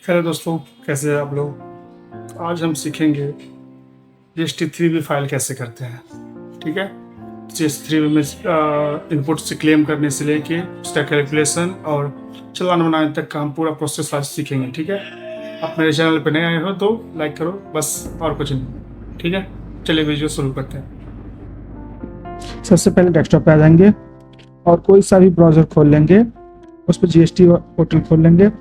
Hello दोस्तों, कैसे हैं आप लोग। आज हम सीखेंगे GST3B फाइल कैसे करते हैं। ठीक है, GST3B में इनपुट से क्लेम करने से लेके उसका कैलकुलेशन और चालान बनाने तक का हम पूरा प्रोसेस आज सीखेंगे। ठीक है, आप मेरे चैनल पर नए आए हो तो लाइक करो, बस और कुछ नहीं। ठीक है, चलिए वीडियो शुरू करते हैं। सबसे पहले डेस्कटॉप पे आ जाएंगे और कोई सा भी ब्राउज़र खोल लेंगे, उस पर GST पोर्टल खोल लेंगे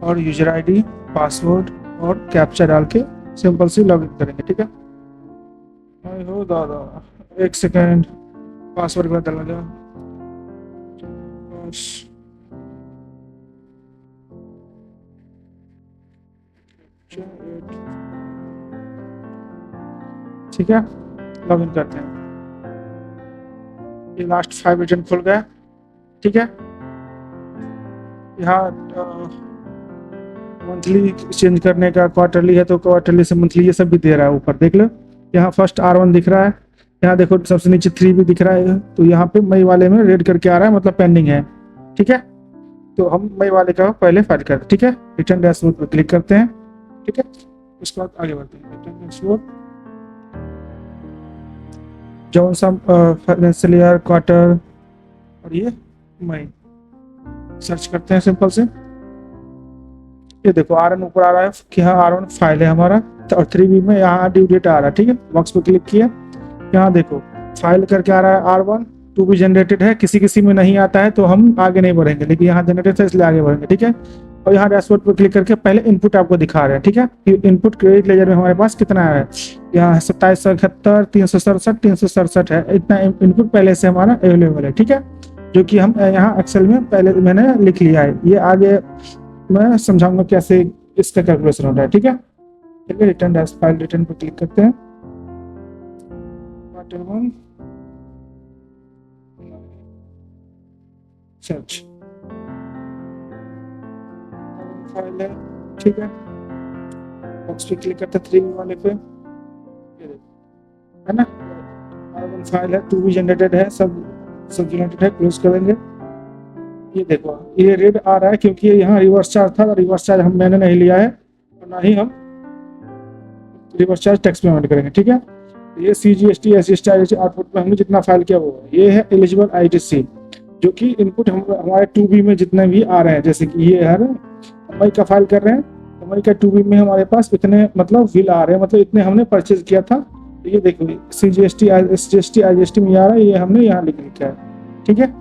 और यूजर आईडी, पासवर्ड और कैप्चा डाल के सिंपल सी लॉगिन करेंगे। ठीक है, हो दादा एक सेकेंड, पासवर्ड बदल गया। ठीक है, लॉगिन करते हैं। ये लास्ट 5 एजेंट खुल गया। ठीक है, यहाँ मंथली चेंज करने का, क्वार्टरली है तो क्वार्टरली से मंथली, ये सब भी दे रहा है। ऊपर देख लो, यहाँ फर्स्ट R1 दिख रहा है, यहाँ देखो सबसे नीचे 3 भी दिख रहा है। तो यहाँ पे मई वाले में रेड करके आ रहा है, मतलब पेंडिंग है। ठीक है, तो हम मई वाले का पहले फाइल करते हैं। ठीक है, रिटर्न डैशबोर्ड पर क्लिक करते हैं। ठीक है, उसके बाद आगे बढ़ते हैं। रिटर्न डैशबोर्ड, जौन सा फाइनेंशियल ईयर, क्वार्टर और ये मई सर्च करते हैं सिंपल से। ये देखो R1 ऊपर आ रहा है कि हाँ R1 फाइल है हमारा, और 3B में यहाँ ड्यू डेट आ रहा है। ठीक है, बॉक्स पे क्लिक किया, यहाँ देखो फाइल करके आ रहा है R1, टू भी जनरेटेड है। किसी किसी में नहीं आता है तो हम आगे नहीं बढ़ेंगे, लेकिन यहाँ जनरेटेड है इसलिए आगे बढ़ेंगे। ठीक है, और यहाँ डैशबोर्ड पर क्लिक करके पहले इनपुट आपको दिखा रहे हैं। ठीक है, कि इनपुट क्रेडिट लेजर में हमारे पास कितना है, यहाँ 2771, 367, 367 है। इतना इनपुट पहले से हमारा अवेलेबल है। ठीक है, जो कि हम यहाँ एक्सेल में पहले मैंने लिख लिया है। ये आगे मैं समझाऊंगा कैसे इसका कैलकुलेशन होता है। ठीक है, चलिए रिटर्न डैश फाइल रिटर्न पर क्लिक करते हैं। क्वार्टर 1 सर्च फाइल है। ठीक है, बॉक्स पे क्लिक करते हैं 3 वाले पे, ये देखो है ना, R1 फाइल है, टू भी जनरेटेड है, सब जनरेटेड है। क्लोज करेंगे, ये देखो ये रेड आ रहा है क्योंकि यहाँ रिवर्स चार्ज था, और रिवर्स चार्ज मैंने नहीं लिया है, और ना ही हम रिवर्स चार्ज टैक्स पेमेंट करेंगे। ठीक है, ये CGST SGST आउटपुट में हमने जितना फाइल किया वो है। ये है एलिजिबल ITC, जो कि इनपुट हमारे 2B में जितने भी आ रहे हैं, जैसे कि ये है मई का फाइल कर रहे हैं, तो मई का 2B में हमारे पास इतने मतलब बिल आ रहे हैं, मतलब इतने हमने परचेज किया था। तो ये देखो CGST SGST IGST में आ रहा है, ये हमने यहाँ लिख लिखा है। ठीक है,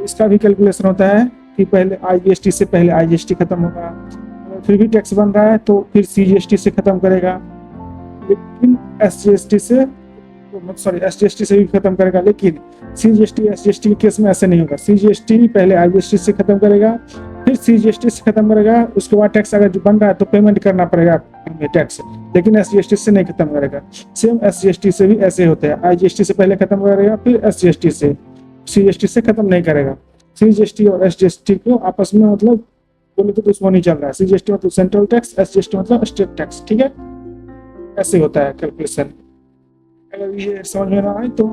इसका भी कैलकुलेशन होता है कि पहले IGST से पहले IGST खत्म होगा, फिर भी टैक्स बन रहा है तो फिर CGST से खत्म करेगा, लेकिन SGST से SGST से भी खत्म करेगा। लेकिन CGST SGST के केस में ऐसे नहीं होगा। CGST पहले IGST से खत्म करेगा, फिर CGST से खत्म करेगा, उसके बाद टैक्स अगर जो बन रहा है तो पेमेंट करना पड़ेगा हमें टैक्स, लेकिन SGST से नहीं खत्म करेगा। सेम SGST से भी ऐसे होते हैं, IGST से पहले खत्म करेगा, फिर SGST से, CGST से खत्म नहीं करेगा। CGST और SGST को आपस में मतलब बोले तो दुश्मनी चल रहा है। CGST मतलब सेंट्रल टैक्स, SGST मतलब स्टेट टैक्स। ठीक है, ऐसे होता है कैलकुलेशन। अगर ये समझ में ना आए तो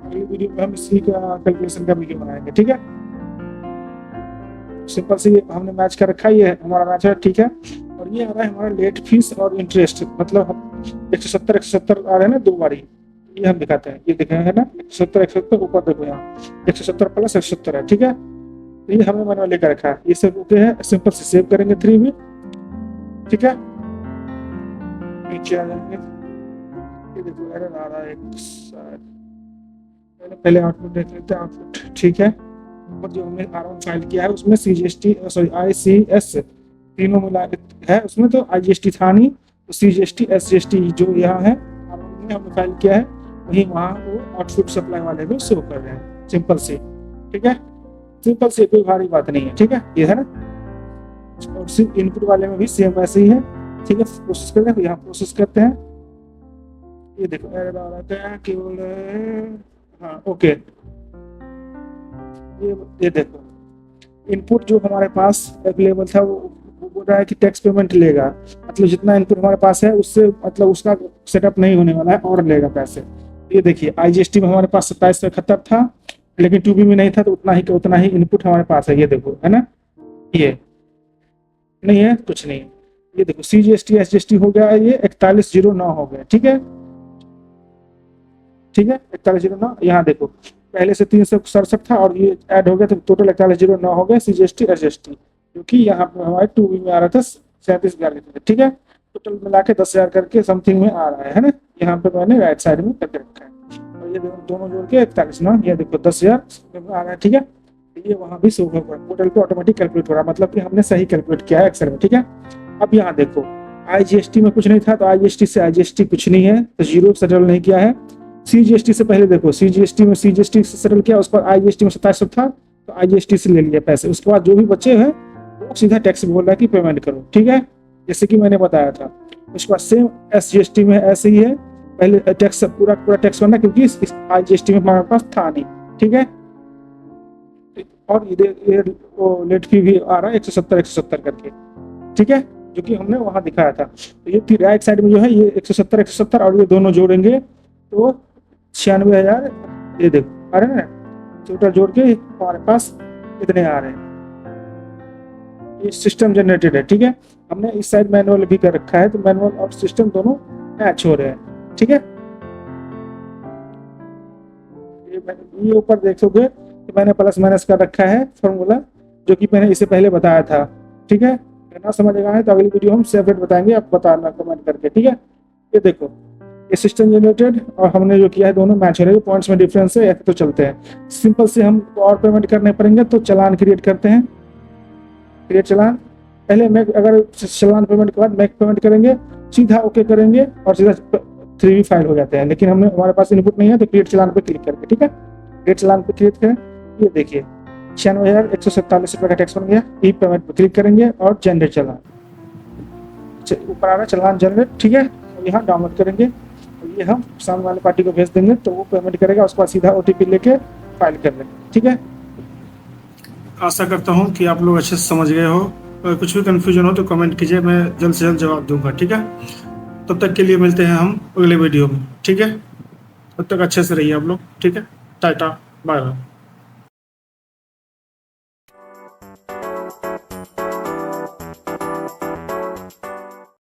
अगली वीडियो में हम इसी का कैलकुलेशन का वीडियो बनाएंगे। ठीक है, सिंपल से हमने मैच कर रखा है, ये हमारा मैच है। ठीक है, और ये आ रहा है हमारा लेट फीस और इंटरेस्ट, मतलब 170 आ रहे हैं ना दो बारी, ये हम दिखाते हैं। ये दिखाएंगे ना 170 ऊपर देखो, यहाँ 170 प्लस 170 है। ठीक है, तो ये हमने मैनुअली लेकर रखा है। ये सब ओके है, सिंपल से सेव करेंगे 3 भी। ठीक है, नीचे आ जाएंगे, ये देखो एरर आ रहा है पहले आउटपुट देख लेते हैं। आउटपुट ठीक है, और जो हमने R1 फाइल किया है उसमें CGST सॉरी ICS तीनों मिला है, उसमें तो IGST था नहीं, तो CGST SGST जो यहाँ है R1 में हमने फाइल किया है, वही वहाँ वो आउटपुट सप्लाई वाले में शो कर रहे हैं। सिंपल से, ठीक है, सिंपल से, कोई भारी बात नहीं है। ठीक है, ये है ना, और सिर्फ इनपुट वाले में भी सेम ऐसे ही है। ठीक है, प्रोसेस करते हैं, यहाँ प्रोसेस करते हैं। ये देखो एरर आ रहा है केवल, हाँ ओके, ये देखो इनपुट जो हमारे पास अवेलेबल था वो बोल रहा है कि टैक्स पेमेंट लेगा, मतलब जितना इनपुट हमारे पास है उससे मतलब उसका सेटअप नहीं होने वाला है और लेगा पैसे। ये देखिए IGST में हमारे पास 2771 था, लेकिन 2B में नहीं था, तो उतना ही इनपुट हमारे पास है। ये देखो है ना, ये नहीं है, कुछ नहीं है। ये देखो CGST SGST हो गया है, ये 4109 हो गया। ठीक है, ठीक है, 4109। यहाँ देखो पहले से 367 था और ये ऐड हो गया तो टोटल 4109 हो गया CGST SGST, क्योंकि यहाँ पे हमारे 2B में आ रहा था 37,42। ठीक है, टोटल मिला के 10,000 करके समथिंग में आ रहा है ना। यहाँ पे मैंने राइट साइड में करके रखा है और ये दोनों जोड़ के 41,9, ये देखो 10,000 आ रहा है। ठीक है, ये वहाँ भी शो होगा, पोर्टल पे ऑटोमेटिक कैलकुलेट हो रहा है, मतलब कि हमने सही कैलकुलेट किया है एक्सेल में। ठीक है, अब यहाँ देखो IGST में कुछ नहीं था तो IGST से IGST कुछ नहीं है तो जीरो सेटल नहीं किया है। CGST से पहले देखो CGST में CGST से सेटल किया, उसके बाद IGST में 2700 था तो IGST से ले लिया पैसे, उसके बाद जो भी बचे हैं वो सीधा टैक्स बोल रहा है कि पेमेंट करो। ठीक है, जैसे कि मैंने बताया था। उसके बाद सेम SGST में ऐसे ही है, पहले टैक्स पूरा टैक्स बनना क्योंकि IGST में हमारे पास था नहीं। ठीक है, और ये लेट फी भी आ रहा है 170 करके। ठीक है, जो कि हमने वहां दिखाया था। तो ये राइट साइड में जो है ये 170 और ये दोनों जोड़ेंगे तो 96,000 ये देखो आ रहे हैं ना, टोटल जोड़ के हमारे पास इतने आ रहे हैं। ये सिस्टम जनरेटेड है। ठीक है, हमने इस साइड मैनुअल भी कर रखा है तो मैनुअल और सिस्टम दोनों मैच हो रहे हैं। ठीक है, ये ऊपर देखोगे तो मैंने प्लस माइनस कर रखा है फॉर्मूला, जो कि मैंने इससे पहले बताया था। ठीक है, ना समझ आए तो अगली वीडियो हम सेपरेट बताएंगे, आप बताना कमेंट करके। ठीक है, ये देखो ये सिस्टम जनरेटेड और हमने जो किया है दोनों मैच हो रहे हैं, पॉइंट्स में डिफरेंस है। तो चलते हैं सिंपल से, हम और पेमेंट करने पड़ेंगे तो चालान क्रिएट करते हैं। क्रिएट चालान, पहले मैं अगर चालान पेमेंट के बाद मैक पेमेंट करेंगे, सीधा ओके करेंगे और सीधा 3B फाइल हो जाते हैं। लेकिन हमने हमारे पास इनपुट नहीं है तो क्रिएट चालान पे क्लिक करके। ठीक है, क्रिएट चालान पे क्लिक करें, ये देखिए 96,147 रुपये का टैक्स बन गया। ई पेमेंट पे क्लिक करेंगे और जनरेट चालान, ऊपर आ रहा है चालान जनरेट। ठीक है, और यहाँ डाउनलोड करेंगे और ये हम सामने वाले पार्टी को भेज देंगे तो वो पेमेंट करेगा, उसके बाद सीधा OTP लेके फाइल कर लेंगे। ठीक है, आशा करता हूँ कि आप लोग अच्छे से समझ गए हो। अगर कुछ भी कंफ्यूजन हो तो कमेंट कीजिए, मैं जल्द से जल्द जवाब दूंगा। ठीक है, तब तक के लिए मिलते हैं हम अगले वीडियो में। ठीक है, तब तक अच्छे से रहिए आप लोग। ठीक है, टाटा बाय बाय।